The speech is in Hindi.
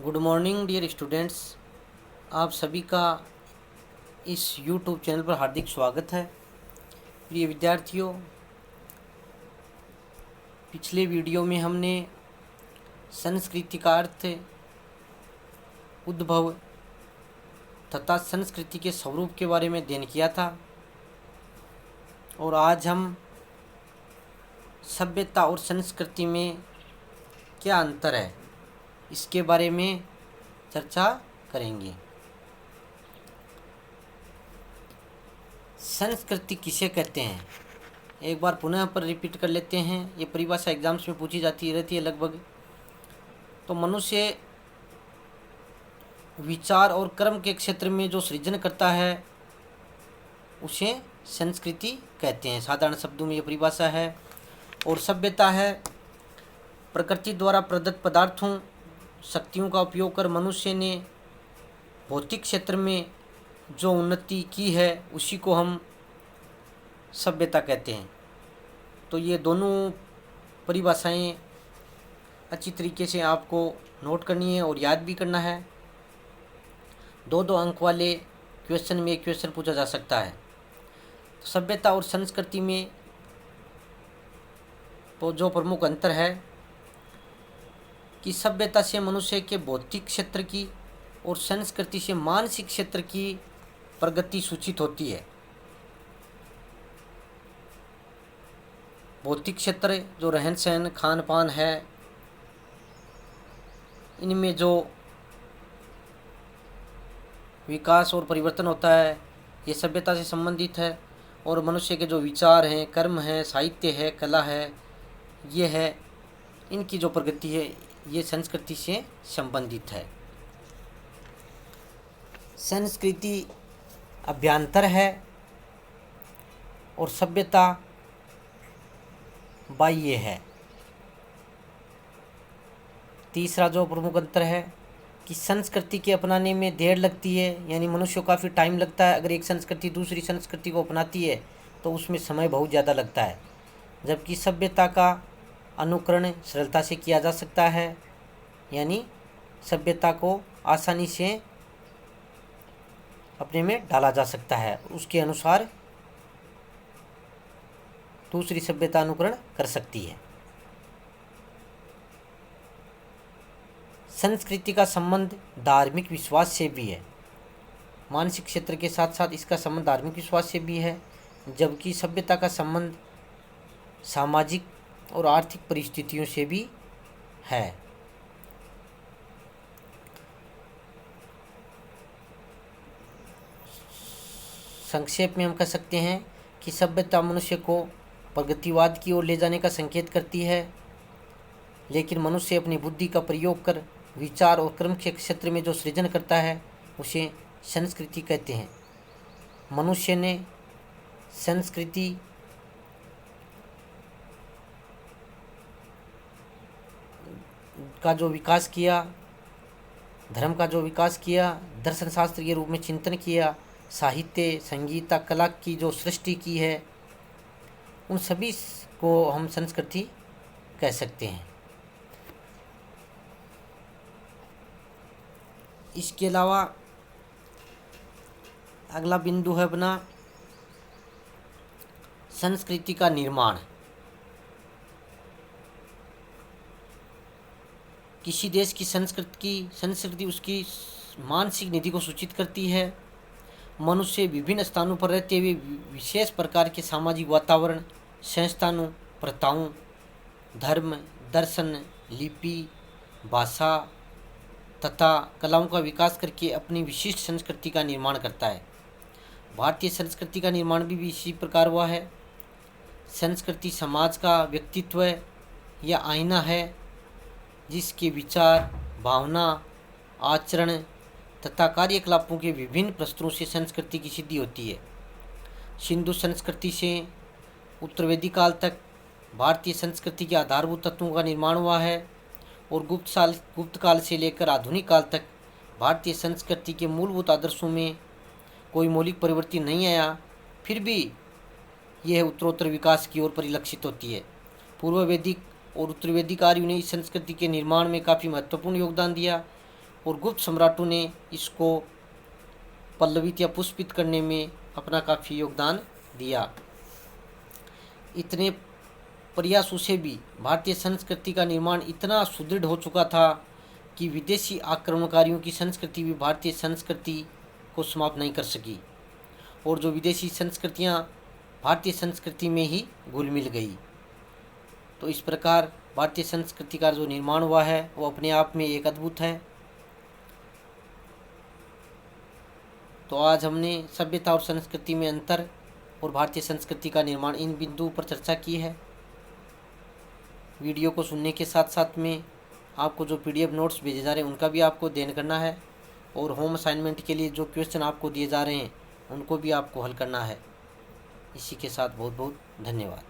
Good morning dear students. आप सभी का इस यूट्यूब चैनल पर हार्दिक स्वागत है। प्रिय विद्यार्थियों, पिछले वीडियो में हमने संस्कृति का अर्थ, उद्भव तथा संस्कृति के स्वरूप के बारे में अध्ययन किया था और आज हम सभ्यता और संस्कृति में क्या अंतर है इसके बारे में चर्चा करेंगे। संस्कृति किसे कहते हैं, एक बार पुनः पर रिपीट कर लेते हैं। ये परिभाषा एग्जाम्स में पूछी जाती रहती है लगभग। तो मनुष्य विचार और कर्म के क्षेत्र में जो सृजन करता है उसे संस्कृति कहते हैं। साधारण शब्दों में ये परिभाषा है। और सभ्यता है प्रकृति द्वारा प्रदत्त पदार्थों शक्तियों का उपयोग कर मनुष्य ने भौतिक क्षेत्र में जो उन्नति की है उसी को हम सभ्यता कहते हैं। तो ये दोनों परिभाषाएं अच्छी तरीके से आपको नोट करनी है और याद भी करना है। 2-2 अंक वाले क्वेश्चन में एक क्वेश्चन पूछा जा सकता है। तो सभ्यता और संस्कृति में तो जो प्रमुख अंतर है कि सभ्यता से मनुष्य के भौतिक क्षेत्र की और संस्कृति से मानसिक क्षेत्र की प्रगति सूचित होती है। भौतिक क्षेत्र जो रहन सहन खान पान है, इनमें जो विकास और परिवर्तन होता है ये सभ्यता से संबंधित है। और मनुष्य के जो विचार हैं, कर्म हैं, साहित्य है, कला है, ये है, इनकी जो प्रगति है ये संस्कृति से संबंधित है। संस्कृति अभ्यंतर है और सभ्यता बाह्य है। तीसरा जो प्रमुख अंतर है कि संस्कृति के अपनाने में देर लगती है, यानी मनुष्य को काफ़ी टाइम लगता है। अगर एक संस्कृति दूसरी संस्कृति को अपनाती है तो उसमें समय बहुत ज़्यादा लगता है, जबकि सभ्यता का अनुकरण सरलता से किया जा सकता है, यानी सभ्यता को आसानी से अपने में डाला जा सकता है, उसके अनुसार दूसरी सभ्यता अनुकरण कर सकती है। संस्कृति का संबंध धार्मिक विश्वास से भी है। मानसिक क्षेत्र के साथ साथ इसका संबंध धार्मिक विश्वास से भी है, जबकि सभ्यता का संबंध सामाजिक और आर्थिक परिस्थितियों से भी है। संक्षेप में हम कह सकते हैं कि सभ्यता मनुष्य को प्रगतिवाद की ओर ले जाने का संकेत करती है, लेकिन मनुष्य अपनी बुद्धि का प्रयोग कर विचार और कर्म के क्षेत्र में जो सृजन करता है उसे संस्कृति कहते हैं। मनुष्य ने संस्कृति का जो विकास किया, धर्म का जो विकास किया, दर्शन शास्त्र के रूप में चिंतन किया, साहित्य संगीत कला की जो सृष्टि की है, उन सभी को हम संस्कृति कह सकते हैं। इसके अलावा अगला बिंदु है अपना संस्कृति का निर्माण। किसी देश की संस्कृति उसकी मानसिक निधि को सूचित करती है। मनुष्य विभिन्न स्थानों पर रहते हुए विशेष प्रकार के सामाजिक वातावरण, संस्थानों, प्रथाओं, धर्म, दर्शन, लिपि, भाषा तथा कलाओं का विकास करके अपनी विशिष्ट संस्कृति का निर्माण करता है। भारतीय संस्कृति का निर्माण भी इसी प्रकार हुआ है। संस्कृति समाज का व्यक्तित्व या आईना है, जिसके विचार, भावना, आचरण तथा कार्यकलापों के विभिन्न प्रस्तरों से संस्कृति की सिद्धि होती है। सिंधु संस्कृति से उत्तरवेदी काल तक भारतीय संस्कृति के आधारभूत तत्वों का निर्माण हुआ है और गुप्त काल से लेकर आधुनिक काल तक भारतीय संस्कृति के मूलभूत आदर्शों में कोई मौलिक परिवर्तन नहीं आया, फिर भी यह उत्तरोत्तर विकास की ओर परिलक्षित होती है। पूर्व वैदिक और उत्तर वैदिक आर्यों ने इस संस्कृति के निर्माण में काफ़ी महत्वपूर्ण योगदान दिया और गुप्त सम्राटों ने इसको पल्लवित या पुष्पित करने में अपना काफ़ी योगदान दिया। इतने प्रयासों से भी भारतीय संस्कृति का निर्माण इतना सुदृढ़ हो चुका था कि विदेशी आक्रमणकारियों की संस्कृति भी भारतीय संस्कृति को समाप्त नहीं कर सकी, और जो विदेशी संस्कृतियाँ भारतीय संस्कृति में ही घुल मिल गई। तो इस प्रकार भारतीय संस्कृति का जो निर्माण हुआ है वो अपने आप में एक अद्भुत है। तो आज हमने सभ्यता और संस्कृति में अंतर और भारतीय संस्कृति का निर्माण इन बिंदुओं पर चर्चा की है। वीडियो को सुनने के साथ साथ में आपको जो PDF नोट्स भेजे जा रहे हैं उनका भी आपको अध्ययन करना है, और होम असाइनमेंट के लिए जो क्वेश्चन आपको दिए जा रहे हैं उनको भी आपको हल करना है। इसी के साथ बहुत बहुत धन्यवाद।